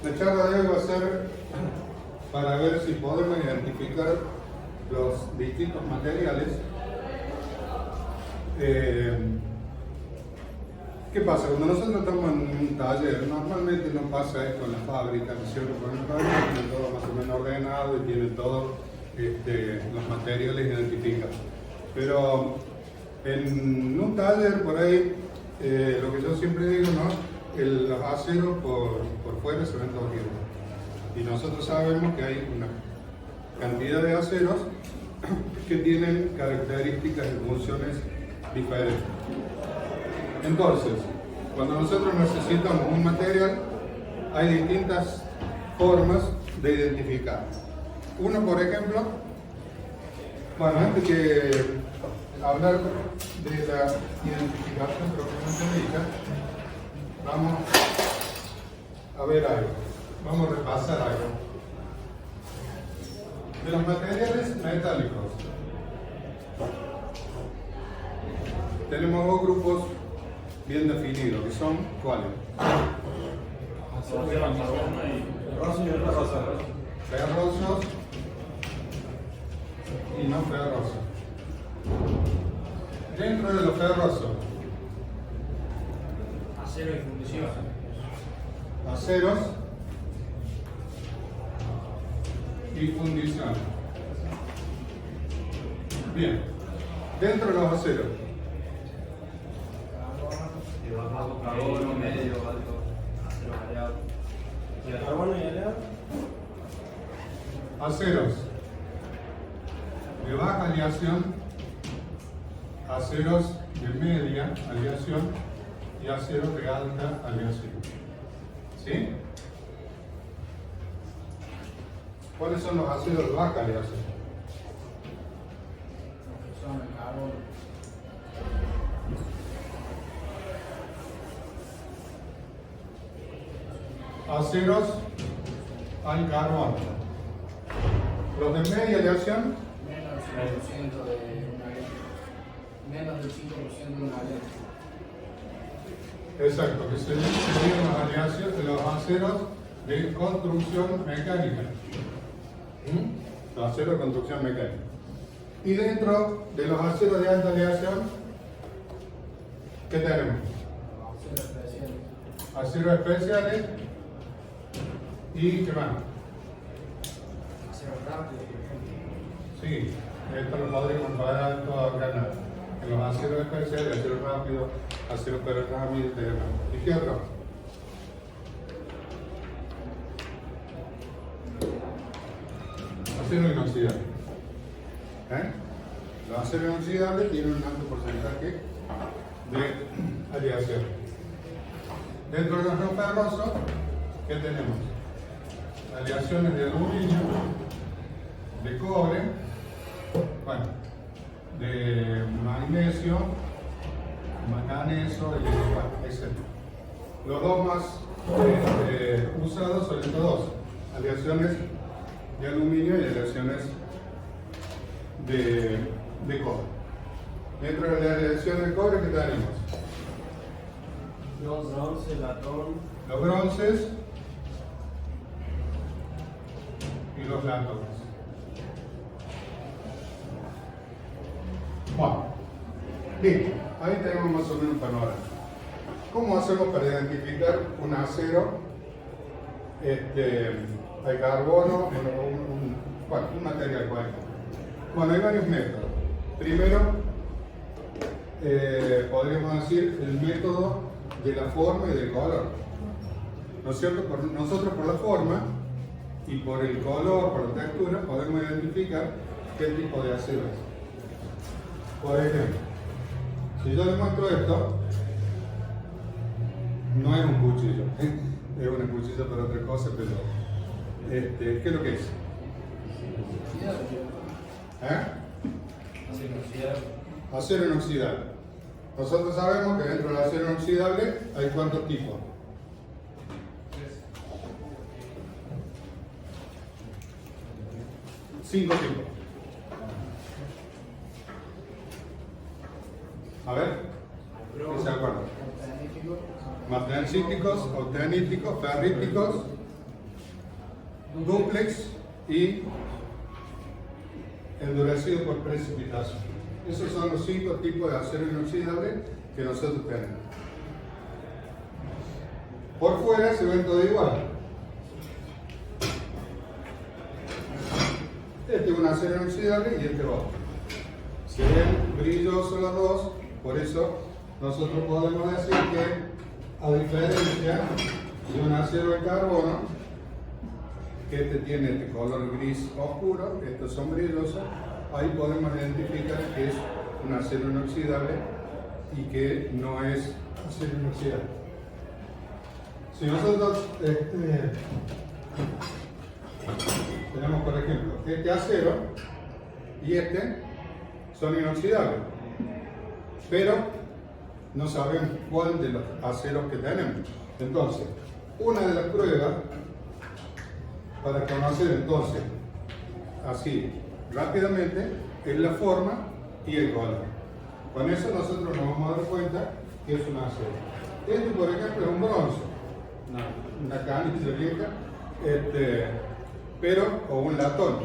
La charla de hoy va a ser para ver si podemos identificar los distintos materiales. ¿Qué pasa? Cuando nosotros estamos en un taller, normalmente no pasa esto en la fábrica, ¿no es cierto? Porque en la fábrica tiene todo más o menos ordenado y tiene todos los materiales identificados. Pero en un taller por ahí, lo que yo siempre digo, ¿no? Los aceros por fuera se ven todos iguales. Y nosotros sabemos que hay una cantidad de aceros que tienen características y funciones diferentes. Entonces, cuando nosotros necesitamos un material, hay distintas formas de identificar. Uno, por ejemplo, bueno, antes que hablar de la identificación propiamente dicha, vamos a ver algo, vamos a repasar algo. De los materiales metálicos, tenemos dos grupos bien definidos, que son ¿cuáles? Ferrosos y no ferrosos. Dentro de los ferrosos, acero y fundición. aceros y fundición. Bien, dentro de los aceros, Carbono, medio, alto, acero variado. Carbono y aleado. aceros de baja aleación, aceros de media aleación y aceros de alta aleación. ¿Sí? ¿Cuáles son los aceros de baja aleación? Son el carbono. Aceros al carbono. Los de media aleación, Menos del 5% de una lente. exacto, que serían las aleaciones de los aceros de construcción mecánica. Los aceros de construcción mecánica. Y dentro de los aceros de alta aleación, ¿qué tenemos? Acero especial. Aceros especiales y ¿qué más? Acero rápido, por ejemplo. Sí, esto lo podríamos comparar todo acá en los aceros especiales, acero rápido, acero permeable y demás. ¿Y qué otro? Acero inoxidable. Los aceros inoxidables tienen un alto porcentaje de aleación. Dentro de los no ferrosos, ¿qué tenemos? Aleaciones de aluminio, de cobre, bueno, de magnesio, manganeso y etc. Los dos más usados son estos dos, aleaciones de aluminio y aleaciones de cobre. Dentro de la aleación de cobre, ¿qué tenemos? Bronce, latón. Los bronces y los latones. Bueno, bien, ahí tenemos más o menos un panorama. ¿Cómo hacemos para identificar un acero de carbono, un material cualquiera? Bueno, hay varios métodos. Primero, podríamos decir el método de la forma y del color. ¿No es cierto? Nosotros por la forma y por el color, por la textura, podemos identificar qué tipo de acero es. Por ejemplo, si yo le muestro esto, no es un cuchillo, es una cuchilla para otra cosa, pero ¿qué es lo que es? Acero inoxidable. Nosotros sabemos que dentro del acero inoxidable hay ¿cuántos tipos? 5 tipos. A ver, ¿qué se acuerdan? Magnesíticos, octaníticos, ferríticos dúplex y endurecido por precipitación. Esos son los 5 tipos de acero inoxidable que nosotros tenemos. Por fuera se ven todo igual. Este es un acero inoxidable y este otro. Se ven brillosos los dos, por eso nosotros podemos decir que, a diferencia de un acero de carbono, que este tiene este color gris oscuro, estos son brillosos, ahí podemos identificar que es un acero inoxidable y que no es acero inoxidable. Si nosotros tenemos, por ejemplo, este acero y este son inoxidables, pero no sabemos cuál de los aceros que tenemos. Entonces, una de las pruebas para conocer entonces así rápidamente es la forma y el color. Con eso nosotros nos vamos a dar cuenta que es un acero. Este, por ejemplo, es un bronce, una canilla vieja, pero o un latón.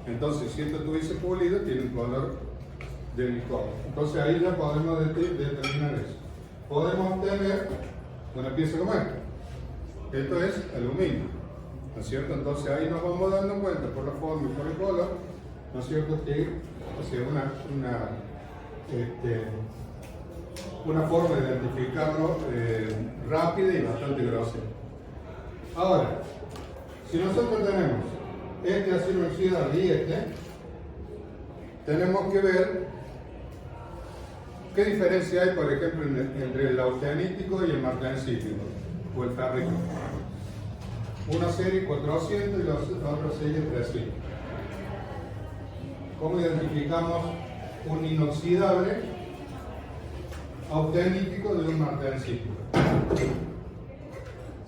Entonces, si esto estuviese pulido, tiene un color de licor. Entonces ahí ya podemos determinar eso. Podemos obtener una pieza como esta. Esto es aluminio, ¿no es cierto? Entonces ahí nos vamos dando cuenta por la forma y por el color, ¿no es cierto? Que es una forma de identificarlo rápida y bastante grosera. Ahora, si nosotros tenemos este acero inoxidable y tenemos que ver qué diferencia hay, por ejemplo, entre el austenítico y el martensítico o el ferrito. Una serie 400 y la otra serie 300. ¿Cómo identificamos un inoxidable austenítico de un martensítico?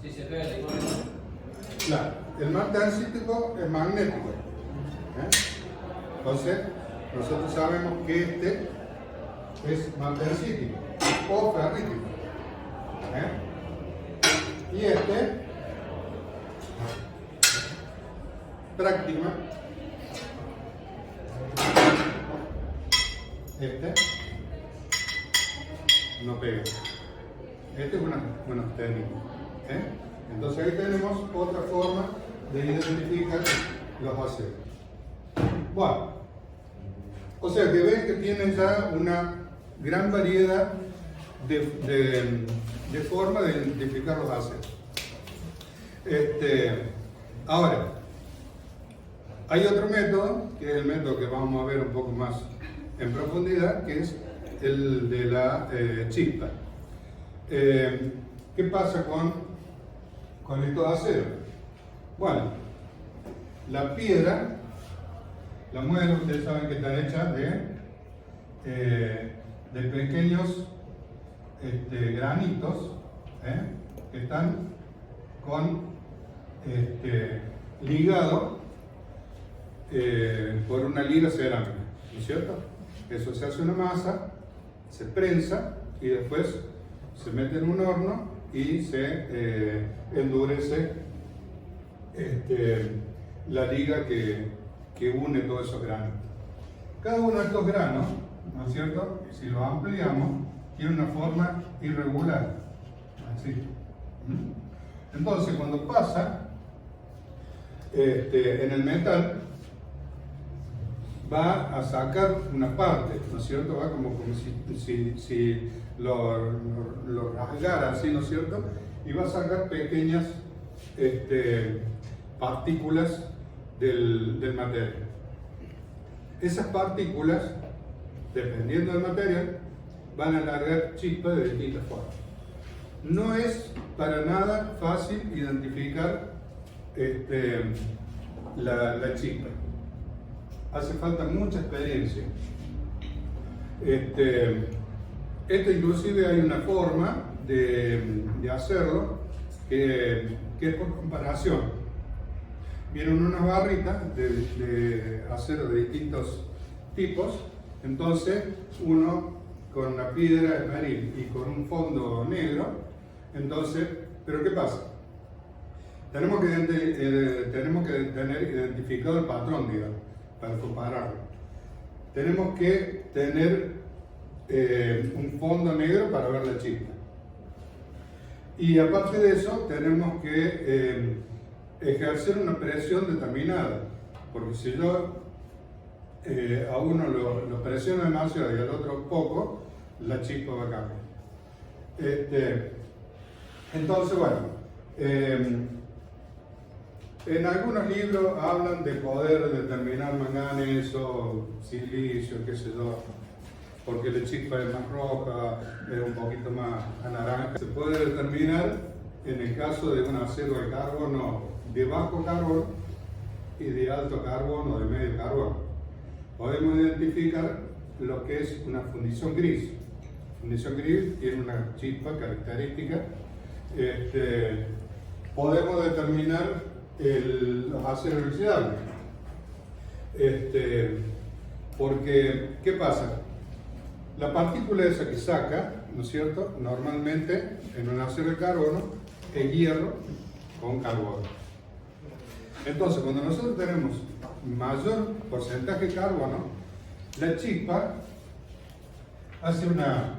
Si se pega el licor. Claro, el martensítico es magnético. Entonces, nosotros sabemos que este es martensítico o ferrítico. Y este, práctima, este no pega. Este es un auténtico. Entonces ahí tenemos otra forma de identificar los aceros. Bueno, o sea que ven que tienen ya una gran variedad de formas de identificar los aceros. Ahora, hay otro método, que es el método que vamos a ver un poco más en profundidad, que es el de la chispa. ¿Qué pasa con estos aceros? Bueno, la piedra, la muela, ustedes saben que está hecha de pequeños granitos que están ligados por una liga cerámica, ¿no es cierto? Eso se hace una masa, se prensa y después se mete en un horno y se endurece la liga que une todos esos granos. Cada uno de estos granos, ¿no es cierto?, si lo ampliamos, tiene una forma irregular, así. Entonces, cuando pasa en el metal, va a sacar una parte, ¿no es cierto? Va como si lo rasgara así, ¿no es cierto? Y va a sacar pequeñas partículas del material. Esas partículas, dependiendo del material, van a largar chispas de distintas formas. No es para nada fácil identificar la chispa. Hace falta mucha experiencia. Esto inclusive hay una forma de hacerlo que es por comparación. Vienen unas barritas de acero de distintos tipos, entonces uno con una piedra de maril y con un fondo negro, entonces, ¿pero qué pasa? tenemos que tener identificado el patrón, digamos, para compararlo. Tenemos que tener un fondo negro para ver la chispa. Y aparte de eso, tenemos que ejercer una presión determinada, porque si yo a uno lo presiono demasiado y al otro poco, la chispa va a cambiar. Entonces, bueno, en algunos libros hablan de poder determinar manganeso, silicio, qué sé yo, porque la chispa es más roja, es un poquito más naranja. Se puede determinar en el caso de un acero de carbono de bajo carbono y de alto carbono, de medio carbono. Podemos identificar lo que es una fundición gris. Fundición gris tiene una chispa característica. Podemos determinar los aceros inoxidables. Porque, ¿qué pasa? La partícula esa que saca, ¿no es cierto? Normalmente en un acero de carbono es hierro con carbono. Entonces, cuando nosotros tenemos mayor porcentaje de carbono, la chispa hace una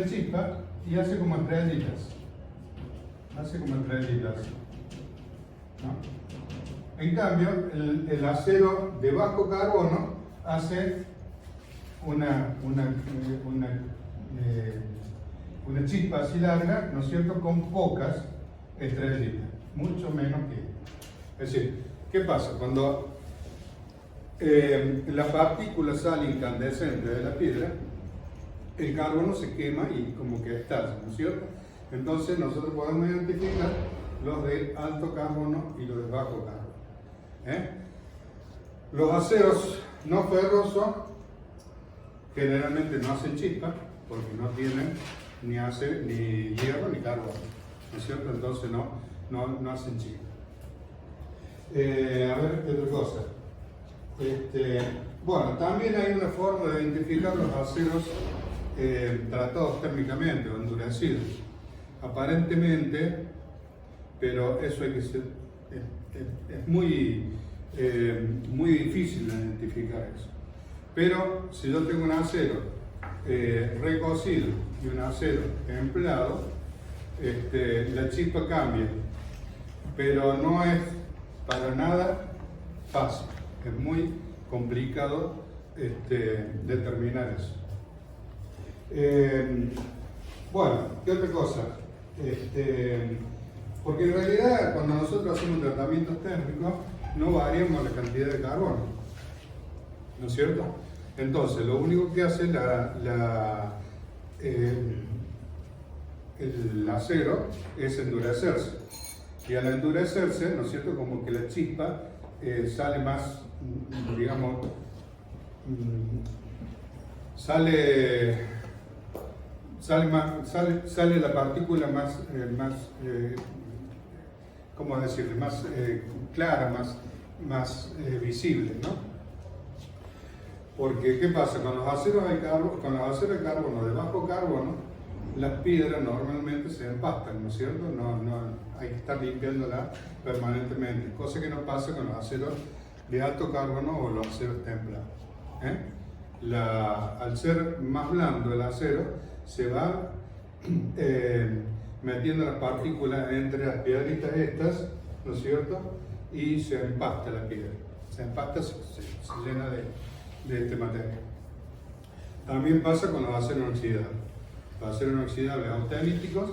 chispa y hace como estrellitas. ¿No? En cambio, el acero de bajo carbono hace una chispa así larga, ¿no es cierto?, con pocas estrellitas, mucho menos que. Es decir, ¿qué pasa? Cuando la partícula sale incandescente de la piedra, el carbono se quema y como que estalla, ¿no es cierto? Entonces nosotros podemos identificar los de alto carbono y los de bajo carbono. Los aceros no ferrosos generalmente no hacen chispa porque no tienen ni hierro ni carbono, ¿no es cierto? Entonces no hacen chispa. A ver, ¿qué otra cosa? Bueno, también hay una forma de identificar los aceros tratados térmicamente o endurecidos. Aparentemente, pero eso hay que ser, es muy difícil de identificar eso. Pero si yo tengo un acero recocido y un acero templado, la chispa cambia, pero no es para nada fácil, es muy complicado determinar eso. Bueno, ¿qué otra cosa? Porque en realidad cuando nosotros hacemos tratamientos térmicos no variamos la cantidad de carbono, ¿no es cierto? Entonces lo único que hace el acero es endurecerse, y al endurecerse, ¿no es cierto?, como que la chispa sale más, digamos, sale la partícula más ¿cómo decirle?, más clara, más visible, ¿no? Porque, ¿qué pasa? Con los aceros de carbono de bajo carbono, las piedras normalmente se empastan, ¿no es cierto? No hay que estar limpiándolas permanentemente, cosa que no pasa con los aceros de alto carbono o los aceros templados. Al ser más blando el acero, se va metiendo las partículas entre las piedritas estas, ¿no es cierto? Y se empasta la piedra. Se empasta, se llena de este material. También pasa con los aceros inoxidables. Los aceros inoxidables austeníticos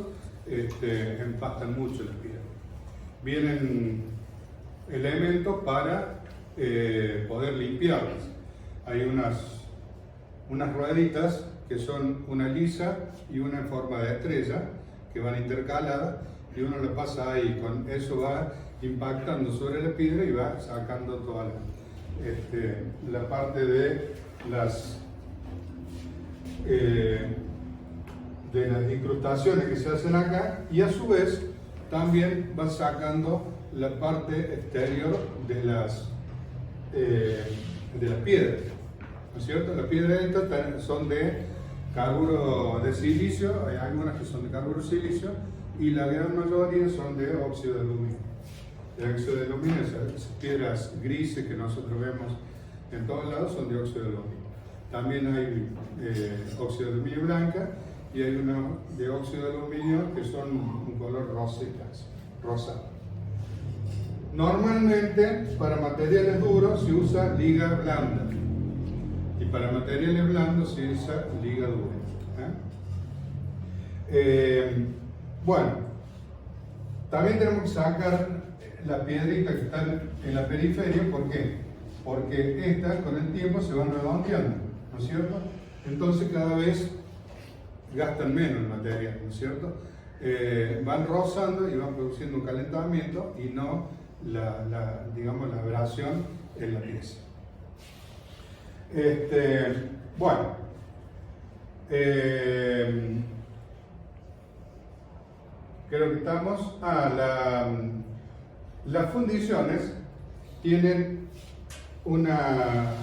empastan mucho las piedras. Vienen elementos para poder limpiarlas. Hay unas rueditas que son una lisa y una en forma de estrella que van intercaladas, y uno le pasa ahí, con eso va impactando sobre la piedra y va sacando toda la parte de las incrustaciones que se hacen acá, y a su vez también va sacando la parte exterior de las piedras, ¿no es cierto? Las piedras estas son de carburo de silicio, hay algunas que son de carburo de silicio, y la gran mayoría son de óxido de aluminio. El óxido de aluminio, esas piedras grises que nosotros vemos en todos lados, son de óxido de aluminio. También hay óxido de aluminio blanca y hay uno de óxido de aluminio que son un color rosa. Normalmente para materiales duros se usa liga blanda y para materiales blandos se usa liga dura. Bueno, también tenemos que sacar la piedrita que está en la periferia. ¿Por qué? Porque estas con el tiempo se van redondeando, ¿no es cierto? Entonces cada vez gastan menos material, ¿no es cierto? Van rozando y van produciendo un calentamiento y no digamos, la abrasión en la pieza. Bueno, creo que estamos. Las fundiciones tienen una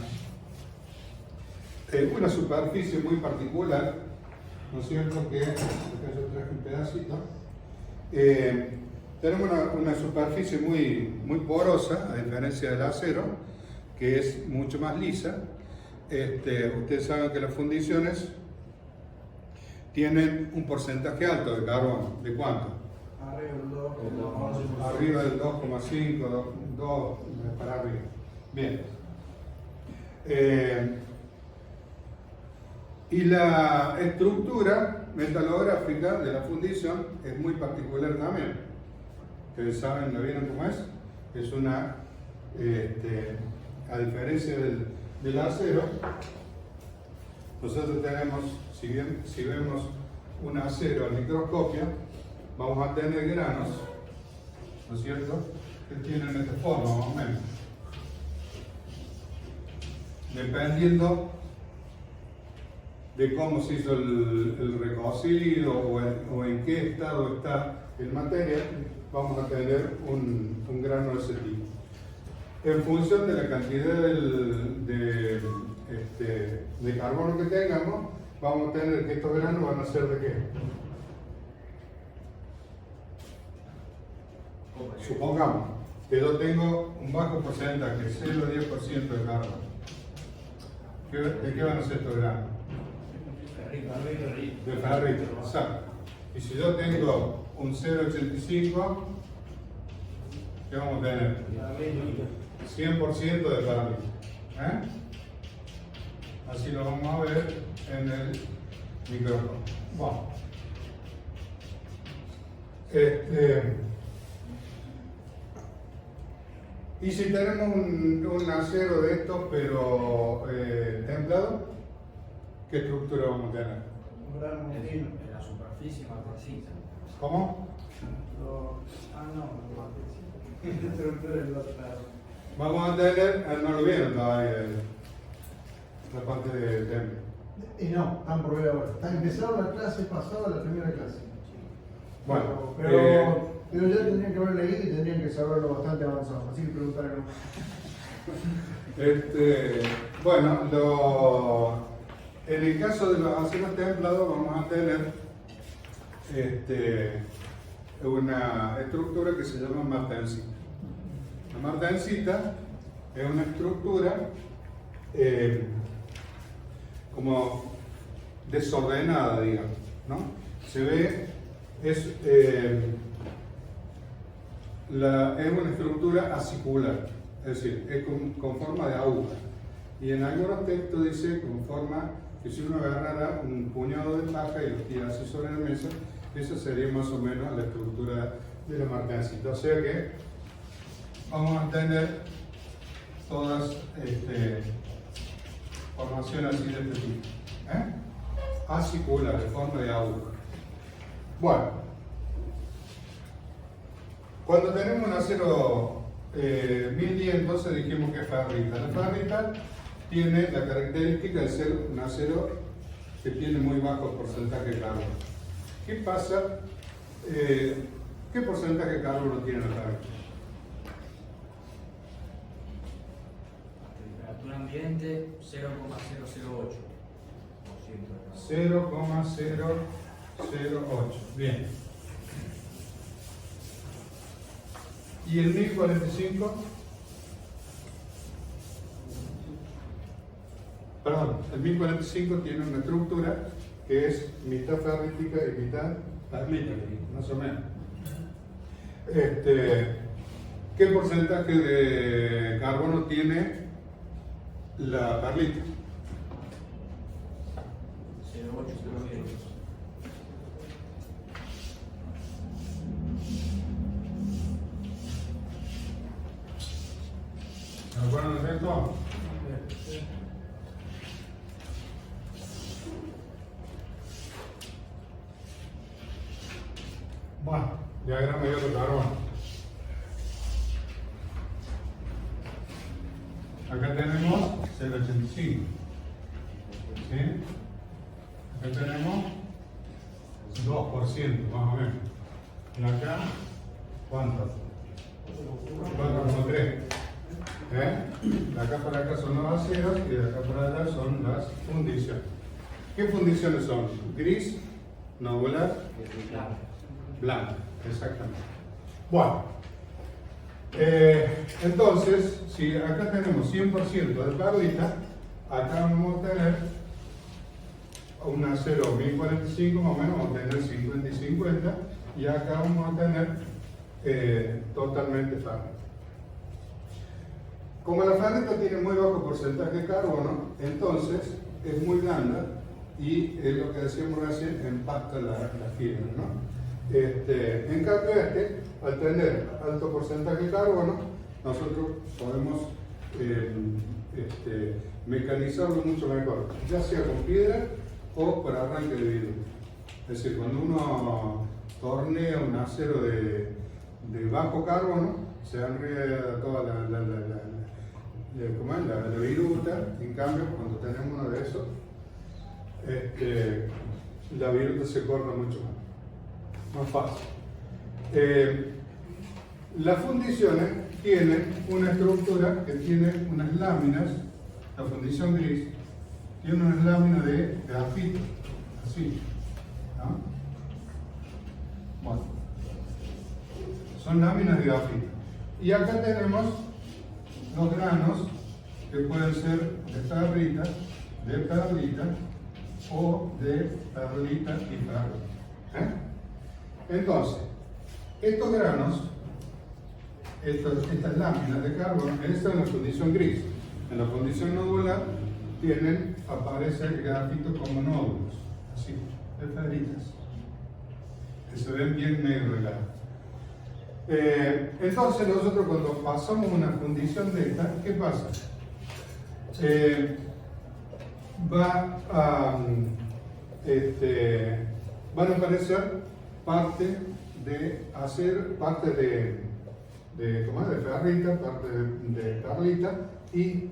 superficie muy particular, ¿no es cierto? Que acá yo traje un pedacito. Tenemos una superficie muy porosa, a diferencia del acero, que es mucho más lisa. Ustedes saben que las fundiciones tienen un porcentaje alto de carbono. ¿De cuánto? Arriba del 2,5, 2 para arriba. Bien. Y la estructura metalográfica de la fundición es muy particular también. Ustedes saben, ¿lo vieron cómo es? Es una, a diferencia del acero, nosotros tenemos, si vemos un acero al microscopio, vamos a tener granos, ¿no es cierto?, que tienen esta forma más o menos. Dependiendo de cómo se hizo el recocido o en qué estado está el material, vamos a tener un grano de ese tipo. En función de la cantidad de carbono que tengamos, vamos a tener que estos granos van a ser de qué. Supongamos que yo tengo un bajo porcentaje, 0 a 10% de carbono. ¿De qué van a ser estos granos? De ferrito, exacto. Y si yo tengo un 0,85, ¿qué vamos a tener? 100% de ferrito. Así lo vamos a ver en el micrófono. Bueno. Y si tenemos un acero de estos, pero templado, ¿qué estructura vamos a tener? Un grano fino en la superficie marroncita. ¿Cómo? Vamos a tener, no lo vieron todavía, la parte de temple. Y no, están por ver ahora. Empezaron la clase pasada, la primera clase. Bueno, pero ya tendrían que haber leído y tendrían que saberlo bastante avanzado. Así que preguntaron. Bueno, en el caso de los aceros templados vamos a tener una estructura que se llama martensita. La martensita es una estructura como desordenada, digamos, ¿no? Se ve, es una estructura acicular, es decir, es con forma de aguja. Y en algunos textos dice con forma que si uno agarrara un puñado de paja y lo tirase sobre la mesa, esa sería más o menos la estructura de la martensita. O sea que vamos a tener todas formaciones así de este tipo. Acicular, de forma de aguja. Bueno, cuando tenemos un acero 1010, entonces dijimos que es ferrita. La ferrita tiene la característica de ser un acero que tiene muy bajo porcentaje de carbono. ¿Qué pasa? ¿Qué porcentaje de carbono tiene la ferrita? Temperatura ambiente 0,008%. 0,008. Bien. Y el 1045, perdón, el 1045 tiene una estructura que es mitad ferrítica y mitad perlita, más o menos. ¿Qué porcentaje de carbono tiene la perlita? 0,807. ¿De acuerdo en esto? Bueno, diagrama de otro carbono. Acá tenemos 0,85. ¿Sí? Acá tenemos 2%, más o menos. Y acá, ¿cuánto? 4,3. De acá para acá son los ácidos y de acá para allá son las fundiciones. ¿Qué fundiciones son? Gris, nodular, blanco, exactamente. Bueno, entonces, si acá tenemos 100% de perlita, acá vamos a tener un acero 1045, más o menos, vamos a tener 50 y 50, y acá vamos a tener totalmente ferrita. Como la ferrita tiene muy bajo porcentaje de carbono, entonces es muy blanda y es lo que decíamos recién, empasta la fibra, ¿no? En cambio al tener alto porcentaje de carbono, nosotros podemos mecanizarlo mucho mejor, ya sea con piedra o por arranque de vidrio. Es decir, cuando uno tornea un acero de bajo carbono, se enreda toda la viruta. En cambio, cuando tenemos uno de esos, la viruta se corta mucho más fácil. Las fundiciones tienen una estructura que tiene unas láminas, la fundición gris tiene unas láminas de grafito, así, ¿no? Bueno, son láminas de grafito. Y acá tenemos los granos que pueden ser de perlita o de perlita y perla. Entonces, estos granos, estas láminas de carbono, esta es la fundición gris. En la fundición nodular aparece el grafito como nódulos, así, de perlitas, que se ven bien negro. Entonces nosotros cuando pasamos una fundición de esta, ¿qué pasa? Van a aparecer parte de ferrita, parte de perlita y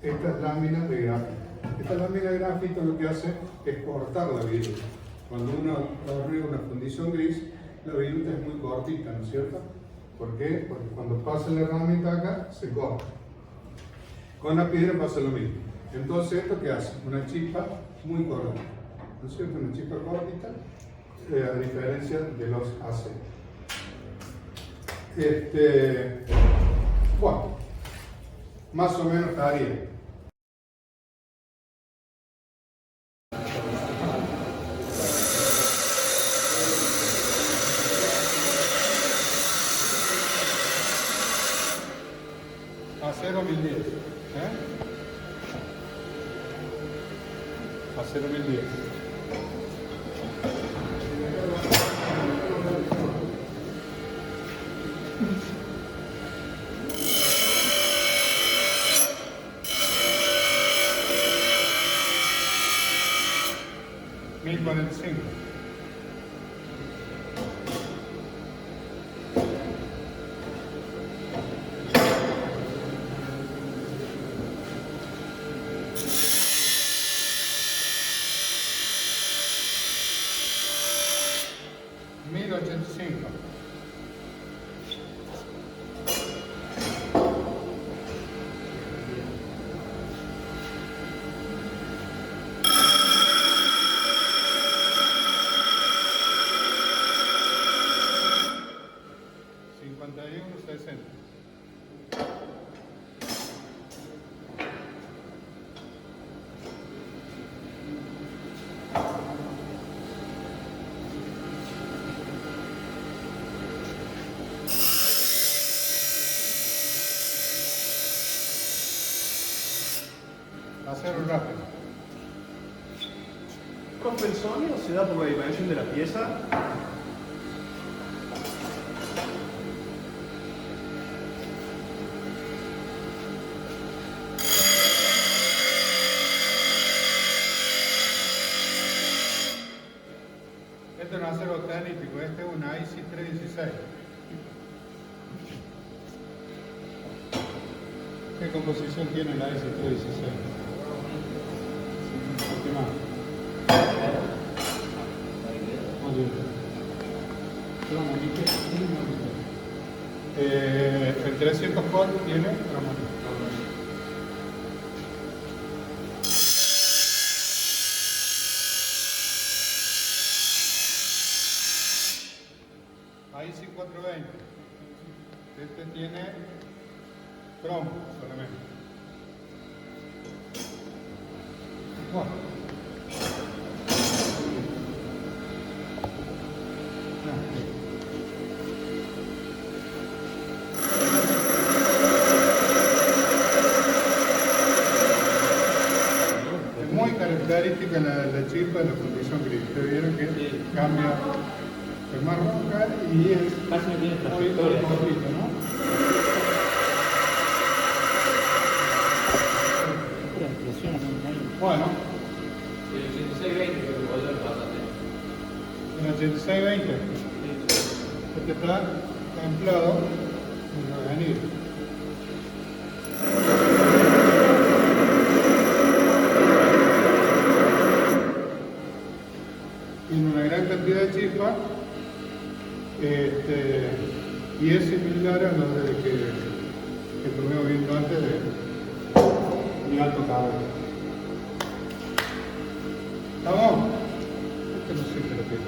estas láminas de grafito. Esta lámina de grafito lo que hace es cortar la viruta. Cuando uno hornea una fundición gris, la viruta es muy cortita, ¿no es cierto? ¿Por qué? Porque cuando pasa la herramienta acá, se corta. Con la piedra pasa lo mismo. Entonces, ¿esto qué hace? Una chispa muy corta, ¿no es cierto? Una chispa cortita, a diferencia de los aceros. Bueno, más o menos estaría. Acero 1010, Acero 1010. $1045. $1085. $51.60. acero rápido. Profe, ¿el sonido se da por la dimensión de la pieza? Este no es acero tenítico, este es una IC 316. ¿Qué composición tiene la IC 316? ¿Qué más? El 304 tiene ahí sí 420. Este tiene cromo solamente. Bueno. Es muy característica la chispa de la fundición gris. Ustedes vieron que cambia el marrón y es Casi no tiene muy trayectoria. cortito, ¿no? Pura explosión, ¿no? Bueno, El 8620 creo que volvió bastante. en 8620 este está templado en la avenida. Tiene una gran cantidad de chispa y es similar a lo de que estuvimos viendo antes de mi alto cabo. ¿Estamos? Este no sé qué es lo que es.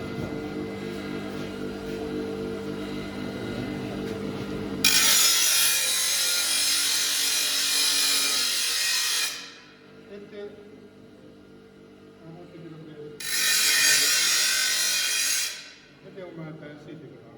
Vamos a ver qué es lo que es. Este es un material cítrico, ¿no?